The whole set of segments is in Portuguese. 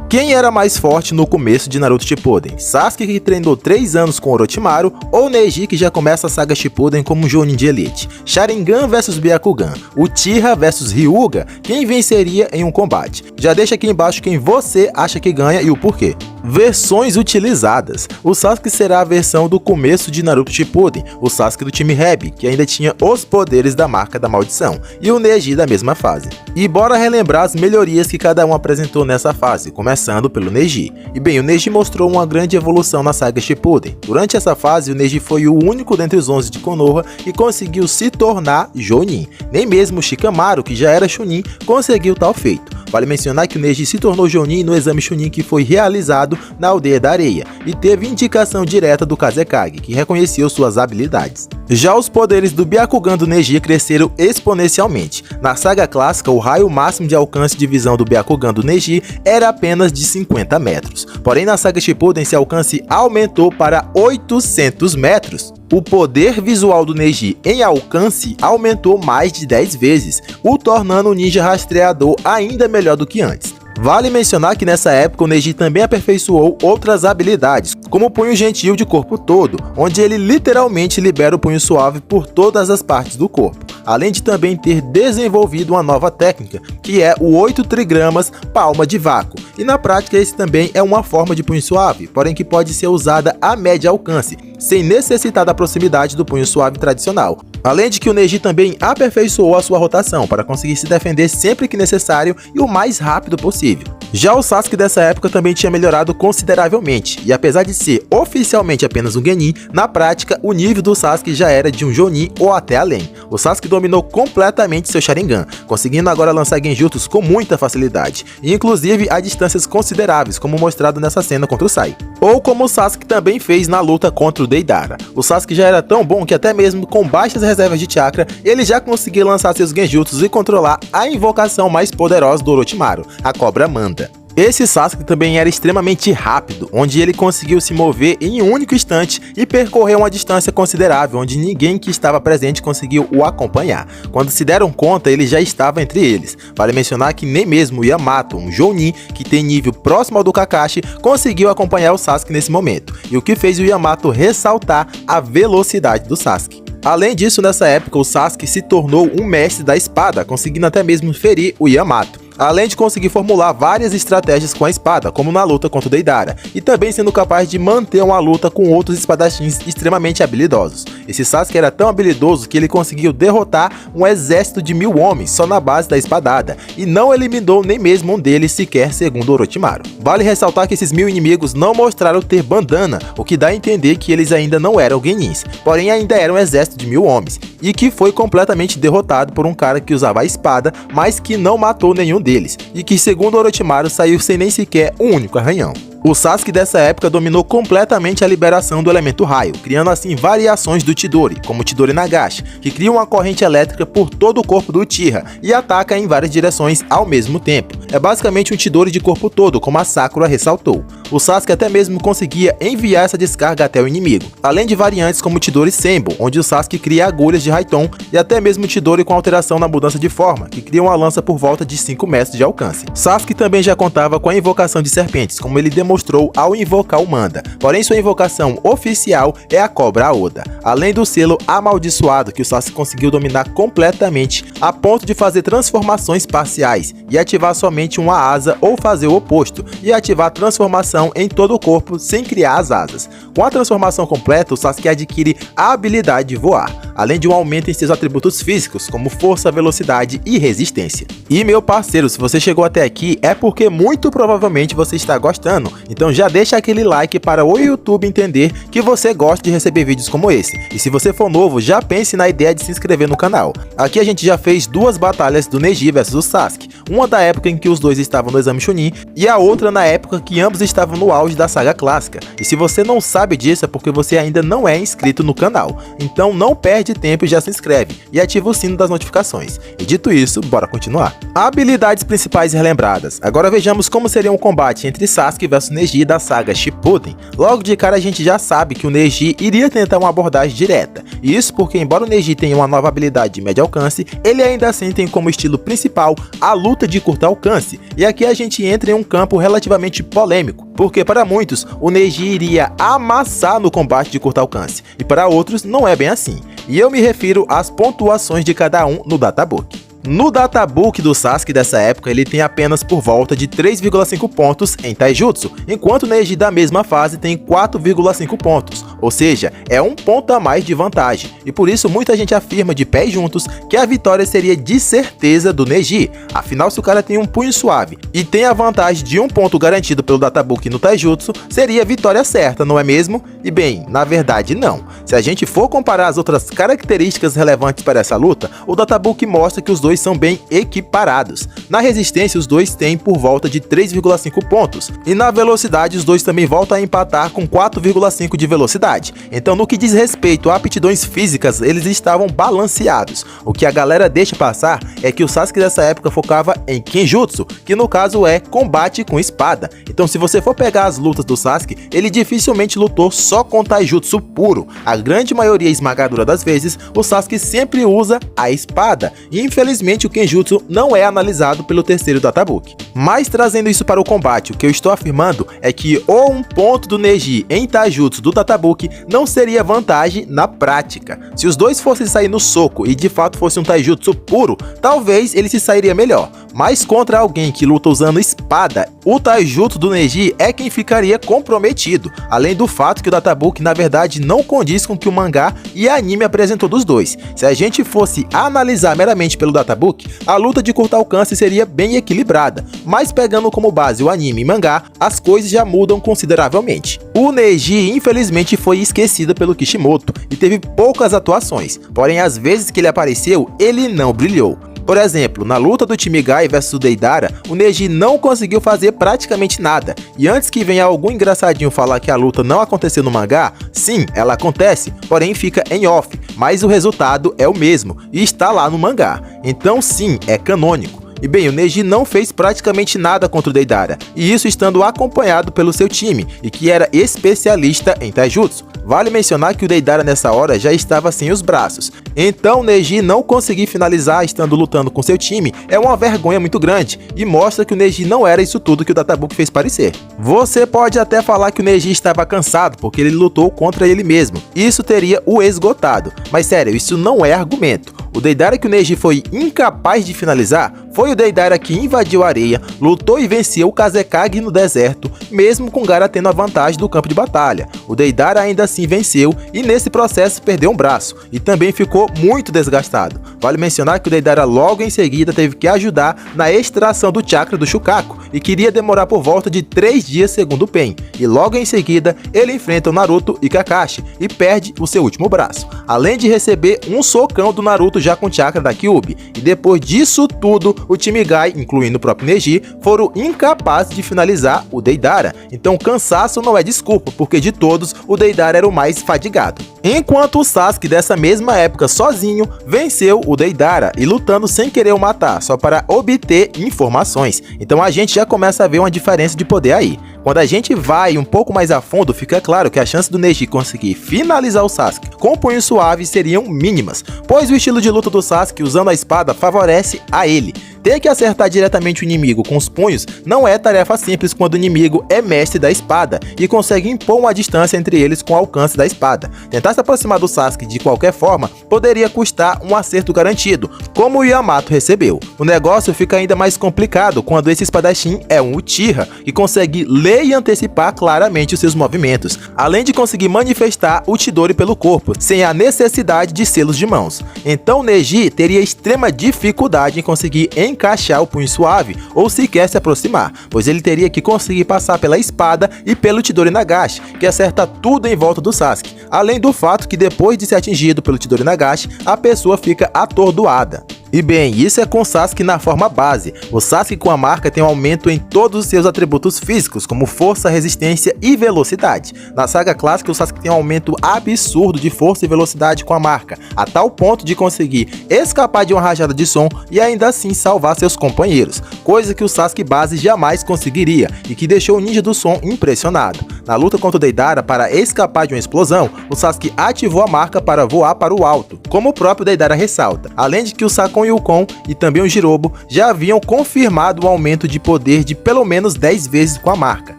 Quem era mais forte no começo de Naruto Shippuden? Sasuke, que treinou 3 anos com Orochimaru, ou Neji, que já começa a saga Shippuden como um Jounin de elite? Sharingan vs Byakugan, Uchiha vs Hyuga, quem venceria em um combate? Já deixa aqui embaixo quem você acha que ganha e o porquê. Versões utilizadas. O Sasuke será a versão do começo de Naruto Shippuden, o Sasuke do time Hebi, que ainda tinha os poderes da marca da maldição, e o Neji da mesma fase. E bora relembrar as melhorias que cada um apresentou nessa fase, começando pelo Neji. E bem, o Neji mostrou uma grande evolução na saga Shippuden. Durante essa fase, o Neji foi o único dentre os 11 de Konoha que conseguiu se tornar Jounin. Nem mesmo o Shikamaru, que já era Chunin, conseguiu tal feito. Vale mencionar que o Neji se tornou Jounin no exame Chunin que foi realizado na Aldeia da Areia e teve indicação direta do Kazekage, que reconheceu suas habilidades. Já os poderes do Byakugan do Neji cresceram exponencialmente. Na saga clássica, o raio máximo de alcance de visão do Byakugan do Neji era apenas de 50 metros. Porém, na saga Shippuden, esse alcance aumentou para 800 metros. O poder visual do Neji em alcance aumentou mais de 10 vezes, o tornando o ninja rastreador ainda melhor do que antes. Vale mencionar que nessa época o Neji também aperfeiçoou outras habilidades, como o punho gentil de corpo todo, onde ele literalmente libera o punho suave por todas as partes do corpo, além de também ter desenvolvido uma nova técnica, que é o 8 trigramas palma de vácuo, e na prática esse também é uma forma de punho suave, porém que pode ser usada a médio alcance, sem necessitar da proximidade do punho suave tradicional. Além de que o Neji também aperfeiçoou a sua rotação para conseguir se defender sempre que necessário e o mais rápido possível. Já o Sasuke dessa época também tinha melhorado consideravelmente, e apesar de ser oficialmente apenas um Genin, na prática o nível do Sasuke já era de um Jonin ou até além. O Sasuke dominou completamente seu Sharingan, conseguindo agora lançar Genjutsus com muita facilidade, e inclusive a distâncias consideráveis, como mostrado nessa cena contra o Sai. Ou como o Sasuke também fez na luta contra o Deidara. O Sasuke já era tão bom que até mesmo com baixas reservas de chakra, ele já conseguia lançar seus Genjutsus e controlar a invocação mais poderosa do Orochimaru, a Cobra Manda. Esse Sasuke também era extremamente rápido, onde ele conseguiu se mover em um único instante e percorrer uma distância considerável, onde ninguém que estava presente conseguiu o acompanhar. Quando se deram conta, ele já estava entre eles. Vale mencionar que nem mesmo o Yamato, um Jounin que tem nível próximo ao do Kakashi, conseguiu acompanhar o Sasuke nesse momento, e o que fez o Yamato ressaltar a velocidade do Sasuke. Além disso, nessa época, o Sasuke se tornou um mestre da espada, conseguindo até mesmo ferir o Yamato, além de conseguir formular várias estratégias com a espada, como na luta contra o Deidara, e também sendo capaz de manter uma luta com outros espadachins extremamente habilidosos. Esse Sasuke era tão habilidoso que ele conseguiu derrotar um exército de 1000 homens só na base da espadada, e não eliminou nem mesmo um deles sequer, segundo Orochimaru. Vale ressaltar que esses 1000 inimigos não mostraram ter bandana, o que dá a entender que eles ainda não eram Genins, porém ainda eram um exército de 1000 homens, e que foi completamente derrotado por um cara que usava a espada, mas que não matou nenhum deles, e que segundo Orochimaru saiu sem nem sequer um único arranhão. O Sasuke dessa época dominou completamente a liberação do elemento raio, criando assim variações do Chidori, como o Chidori Nagashi, que cria uma corrente elétrica por todo o corpo do Uchiha e ataca em várias direções ao mesmo tempo. É basicamente um Chidori de corpo todo, como a Sakura ressaltou. O Sasuke até mesmo conseguia enviar essa descarga até o inimigo, além de variantes como o Chidori Senbon, onde o Sasuke cria agulhas de Raiton, e até mesmo o Chidori com alteração na mudança de forma, que cria uma lança por volta de 5 metros de alcance. Sasuke também já contava com a invocação de serpentes, como ele demonstrou ao invocar o Manda, porém sua invocação oficial é a Cobra Oda, além do selo amaldiçoado que o Sasuke conseguiu dominar completamente a ponto de fazer transformações parciais e ativar somente uma asa ou fazer o oposto e ativar a transformação em todo o corpo sem criar as asas. Com a transformação completa, o Sasuke adquire a habilidade de voar, além de um aumento em seus atributos físicos como força, velocidade e resistência. E meu parceiro, se você chegou até aqui é porque muito provavelmente você está gostando, então já deixa aquele like para o YouTube entender que você gosta de receber vídeos como esse. E se você for novo, já pense na ideia de se inscrever no canal. Aqui a gente já fez 2 batalhas do Neji versus o Sasuke, uma da época em que os dois estavam no exame Chunin e a outra na época que ambos estavam no auge da saga clássica. E se você não sabe disso é porque você ainda não é inscrito no canal, então não perde perde tempo e já se inscreve e ativa o sino das notificações. E dito isso, bora continuar. Habilidades principais relembradas. Agora vejamos como seria um combate entre Sasuke vs Neji da saga Shippuden. Logo de cara a gente já sabe que o Neji iria tentar uma abordagem direta. E isso porque, embora o Neji tenha uma nova habilidade de médio alcance, ele ainda assim tem como estilo principal a luta de curto alcance. E aqui a gente entra em um campo relativamente polêmico, porque para muitos o Neji iria amassar no combate de curto alcance, e para outros não é bem assim. E eu me refiro às pontuações de cada um no databook. No databook do Sasuke dessa época, ele tem apenas por volta de 3,5 pontos em Taijutsu, enquanto o Neji da mesma fase tem 4,5 pontos, ou seja, é um ponto a mais de vantagem, e por isso muita gente afirma de pés juntos que a vitória seria de certeza do Neji. Afinal, se o cara tem um punho suave e tem a vantagem de um ponto garantido pelo databook no Taijutsu, seria a vitória certa, não é mesmo? E bem, na verdade não. Se a gente for comparar as outras características relevantes para essa luta, o databook mostra que os dois são bem equiparados. Na resistência, os dois têm por volta de 3,5 pontos, e na velocidade os dois também voltam a empatar com 4,5 de velocidade. Então, no que diz respeito a aptidões físicas, eles estavam balanceados. O que a galera deixa passar é que o Sasuke dessa época focava em Kenjutsu, que no caso é combate com espada. Então, se você for pegar as lutas do Sasuke, ele dificilmente lutou só com Taijutsu puro. A grande maioria esmagadora das vezes, o Sasuke sempre usa a espada, e infelizmente o Kenjutsu não é analisado pelo terceiro databook. Mas trazendo isso para o combate, o que eu estou afirmando é que um ponto do Neji em Taijutsu do databook não seria vantagem na prática. Se os dois fossem sair no soco e de fato fosse um Taijutsu puro, talvez ele se sairia melhor. Mas contra alguém que luta usando espada, o Taijutsu do Neji é quem ficaria comprometido, além do fato que o databook na verdade não condiz com o que o mangá e anime apresentou dos dois. Se a gente fosse analisar meramente pelo databook, a luta de curto alcance seria bem equilibrada, mas pegando como base o anime e mangá, as coisas já mudam consideravelmente. O Neji infelizmente foi esquecido pelo Kishimoto e teve poucas atuações, porém às vezes que ele apareceu, ele não brilhou. Por exemplo, na luta do time Guy vs o Deidara, o Neji não conseguiu fazer praticamente nada. E antes que venha algum engraçadinho falar que a luta não aconteceu no mangá, sim, ela acontece, porém fica em off, mas o resultado é o mesmo e está lá no mangá. Então sim, é canônico. E bem, o Neji não fez praticamente nada contra o Deidara, e isso estando acompanhado pelo seu time, e que era especialista em Taijutsu. Vale mencionar que o Deidara nessa hora já estava sem os braços, então o Neji não conseguir finalizar estando lutando com seu time é uma vergonha muito grande, e mostra que o Neji não era isso tudo que o databook fez parecer. Você pode até falar que o Neji estava cansado porque ele lutou contra ele mesmo, isso teria o esgotado, mas sério, isso não é argumento. O Deidara que o Neji foi incapaz de finalizar foi o Deidara que invadiu a areia, lutou e venceu o Kazekage no deserto, mesmo com Gaara tendo a vantagem do campo de batalha. O Deidara ainda assim venceu e nesse processo perdeu um braço e também ficou muito desgastado. Vale mencionar que o Deidara logo em seguida teve que ajudar na extração do chakra do Shukaku e queria demorar por volta de 3 dias segundo o Pen, e logo em seguida ele enfrenta o Naruto e Kakashi e perde o seu último braço, além de receber um socão do Naruto já com o chakra da Kyuubi, e depois disso tudo o time Guy, incluindo o próprio Neji, foram incapazes de finalizar o Deidara. Então o cansaço não é desculpa, porque de todos o Deidara era o mais fadigado. Enquanto o Sasuke dessa mesma época sozinho venceu o Deidara e lutando sem querer o matar, só para obter informações. Então a gente já começa a ver uma diferença de poder aí. Quando a gente vai um pouco mais a fundo, fica claro que a chance do Neji conseguir finalizar o Sasuke com punho suave seriam mínimas, pois o estilo de luta do Sasuke usando a espada favorece a ele. Ter que acertar diretamente o inimigo com os punhos não é tarefa simples quando o inimigo é mestre da espada e consegue impor uma distância entre eles com o alcance da espada. Tentar se aproximar do Sasuke de qualquer forma poderia custar um acerto garantido, como o Yamato recebeu. O negócio fica ainda mais complicado quando esse espadachim é um Uchiha, que consegue ler e antecipar claramente os seus movimentos, além de conseguir manifestar o Chidori pelo corpo, sem a necessidade de selos de mãos. Então Neji teria extrema dificuldade em conseguir encaixar o punho suave ou sequer se aproximar, pois ele teria que conseguir passar pela espada e pelo Chidori Nagashi, que acerta tudo em volta do Sasuke, além do fato que depois de ser atingido pelo Chidori Nagashi, a pessoa fica atordoada. E bem, isso é com o Sasuke na forma base. O Sasuke com a marca tem um aumento em todos os seus atributos físicos, como força, resistência e velocidade. Na saga clássica, o Sasuke tem um aumento absurdo de força e velocidade com a marca, a tal ponto de conseguir escapar de uma rajada de som e ainda assim salvar seus companheiros, coisa que o Sasuke base jamais conseguiria e que deixou o ninja do som impressionado. Na luta contra o Deidara, para escapar de uma explosão, o Sasuke ativou a marca para voar para o alto, como o próprio Deidara ressalta, além de que o Sakon Yukon e também o Jirobo já haviam confirmado o aumento de poder de pelo menos 10 vezes com a marca.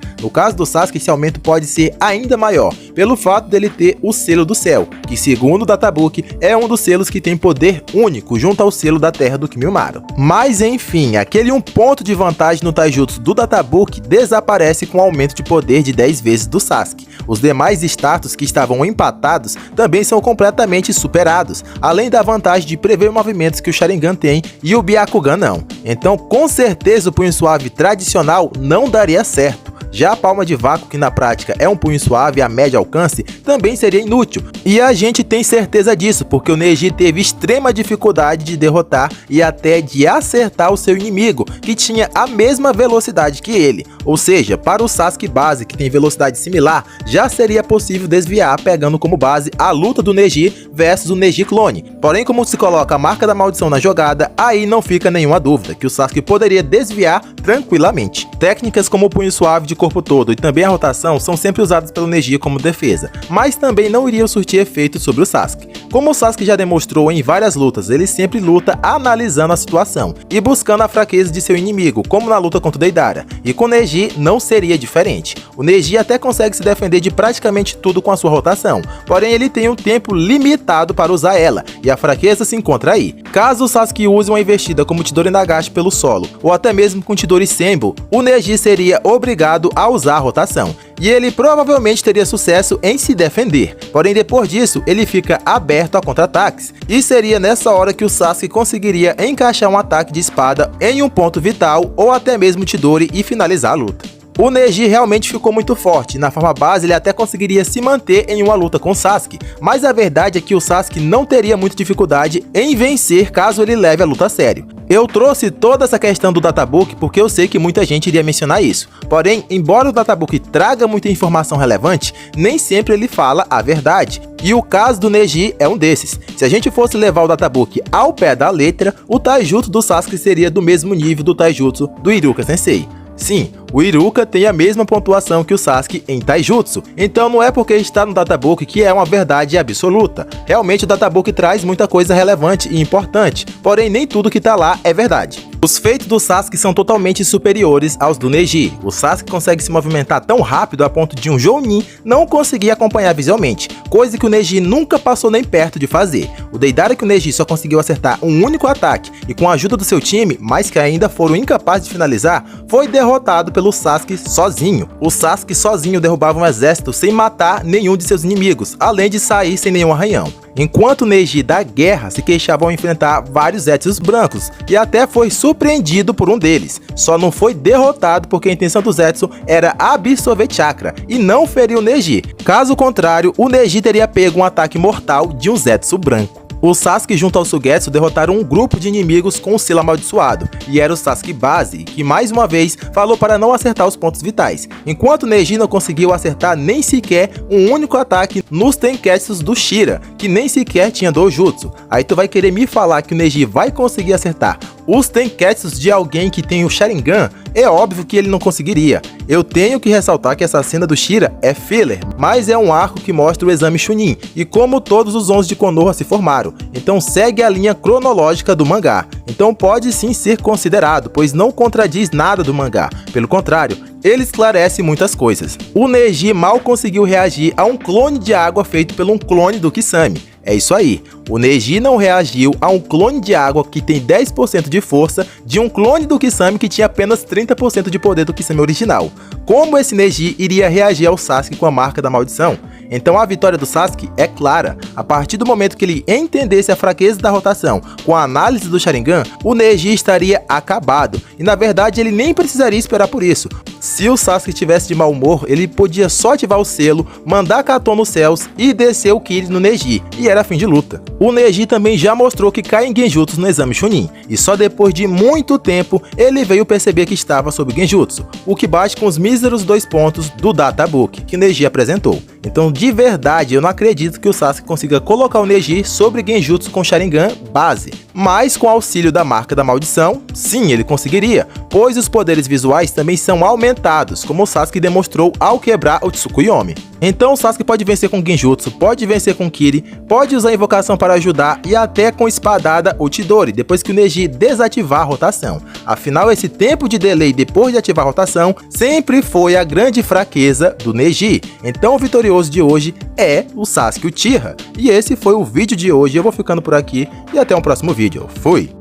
No caso do Sasuke, esse aumento pode ser ainda maior, pelo fato dele ter o selo do céu, que segundo o Databook é um dos selos que tem poder único junto ao selo da terra do Kimimaro. Mas enfim, aquele um ponto de vantagem no Taijutsu do Databook desaparece com o aumento de poder de 10 vezes do Sasuke. Os demais status que estavam empatados também são completamente superados, além da vantagem de prever movimentos que o Sharingan tem e o Byakugan não. Então com certeza o punho suave tradicional não daria certo. Já a palma de vácuo, que na prática é um punho suave a médio alcance, também seria inútil. E a gente tem certeza disso, porque o Neji teve extrema dificuldade de derrotar e até de acertar o seu inimigo, que tinha a mesma velocidade que ele. Ou seja, para o Sasuke base, que tem velocidade similar, já seria possível desviar pegando como base a luta do Neji versus o Neji clone. Porém, como se coloca a marca da maldição na jogada, aí não fica nenhuma dúvida que o Sasuke poderia desviar tranquilamente. Técnicas como o punho suave de corpo todo e também a rotação são sempre usadas pelo Neji como defesa, mas também não iriam surtir efeito sobre o Sasuke. Como o Sasuke já demonstrou em várias lutas, ele sempre luta analisando a situação e buscando a fraqueza de seu inimigo, como na luta contra o Deidara, e com o Neji não seria diferente. O Neji até consegue se defender de praticamente tudo com a sua rotação, porém ele tem um tempo limitado para usar ela, e a fraqueza se encontra aí. Caso o Sasuke use uma investida como Chidori Nagashi pelo solo, ou até mesmo com Chidori Senbo, o Neji seria obrigado a usar a rotação, e ele provavelmente teria sucesso em se defender, porém depois disso ele fica aberto a contra-ataques, e seria nessa hora que o Sasuke conseguiria encaixar um ataque de espada em um ponto vital ou até mesmo Chidori e finalizar a luta. O Neji realmente ficou muito forte, na forma base ele até conseguiria se manter em uma luta com o Sasuke, mas a verdade é que o Sasuke não teria muita dificuldade em vencer caso ele leve a luta a sério. Eu trouxe toda essa questão do Databook porque eu sei que muita gente iria mencionar isso, porém, embora o Databook traga muita informação relevante, nem sempre ele fala a verdade. E o caso do Neji é um desses. Se a gente fosse levar o Databook ao pé da letra, o Taijutsu do Sasuke seria do mesmo nível do Taijutsu do Iruka Sensei. Sim, o Iruka tem a mesma pontuação que o Sasuke em Taijutsu, então não é porque está no Databook que é uma verdade absoluta. Realmente o Databook traz muita coisa relevante e importante, porém nem tudo que está lá é verdade. Os feitos do Sasuke são totalmente superiores aos do Neji. O Sasuke consegue se movimentar tão rápido a ponto de um Jounin não conseguir acompanhar visualmente, coisa que o Neji nunca passou nem perto de fazer. O Deidara que o Neji só conseguiu acertar um único ataque e com a ajuda do seu time, mas que ainda foram incapazes de finalizar, foi derrotado pelo Sasuke sozinho. O Sasuke sozinho derrubava um exército sem matar nenhum de seus inimigos, além de sair sem nenhum arranhão. Enquanto o Neji da guerra se queixava ao enfrentar vários Zetsus brancos, e até foi surpreendido por um deles. Só não foi derrotado porque a intenção do Zetsu era absorver chakra e não ferir o Neji. Caso contrário, o Neji teria pego um ataque mortal de um Zetsu branco. O Sasuke junto ao Suigetsu derrotaram um grupo de inimigos com o selo amaldiçoado, e era o Sasuke base, que mais uma vez falou para não acertar os pontos vitais, enquanto Neji não conseguiu acertar nem sequer um único ataque nos Tenketsus do Shira, que nem sequer tinha Dojutsu. Aí tu vai querer me falar que o Neji vai conseguir acertar os Tenketsus de alguém que tem o Sharingan? É óbvio que ele não conseguiria. Eu tenho que ressaltar que essa cena do Shira é filler, mas é um arco que mostra o exame Chunin e como todos os 11 de Konoha se formaram, então segue a linha cronológica do mangá. Então pode sim ser considerado, pois não contradiz nada do mangá, pelo contrário, ele esclarece muitas coisas. O Neji mal conseguiu reagir a um clone de água feito por um clone do Kisame. É isso aí, o Neji não reagiu a um clone de água que tem 10% de força de um clone do Kisame que tinha apenas 30% de poder do Kisame original. Como esse Neji iria reagir ao Sasuke com a marca da maldição? Então a vitória do Sasuke é clara. A partir do momento que ele entendesse a fraqueza da rotação com a análise do Sharingan, o Neji estaria acabado. E na verdade ele nem precisaria esperar por isso, Se o Sasuke tivesse de mau humor, ele podia só ativar o selo, mandar Katon nos céus e descer o Kiri no Neji, e era fim de luta. O Neji também já mostrou que cai em Genjutsu no exame Chunin, e só depois de muito tempo ele veio perceber que estava sob Genjutsu, o que bate com os míseros 2 pontos do Databook que Neji apresentou. Então, de verdade, eu não acredito que o Sasuke consiga colocar o Neji sobre Genjutsu com Sharingan base, mas com auxílio da marca da maldição, sim, ele conseguiria, pois os poderes visuais também são aumentados, como o Sasuke demonstrou ao quebrar o Tsukuyomi. Então o Sasuke pode vencer com Genjutsu, pode vencer com Kiri, pode usar a invocação para ajudar e até com espadada ou Chidori, depois que o Neji desativar a rotação. Afinal, esse tempo de delay depois de ativar a rotação sempre foi a grande fraqueza do Neji. Então o vitorioso de hoje é o Sasuke Uchiha. E esse foi o vídeo de hoje, eu vou ficando por aqui e até um próximo vídeo. Fui!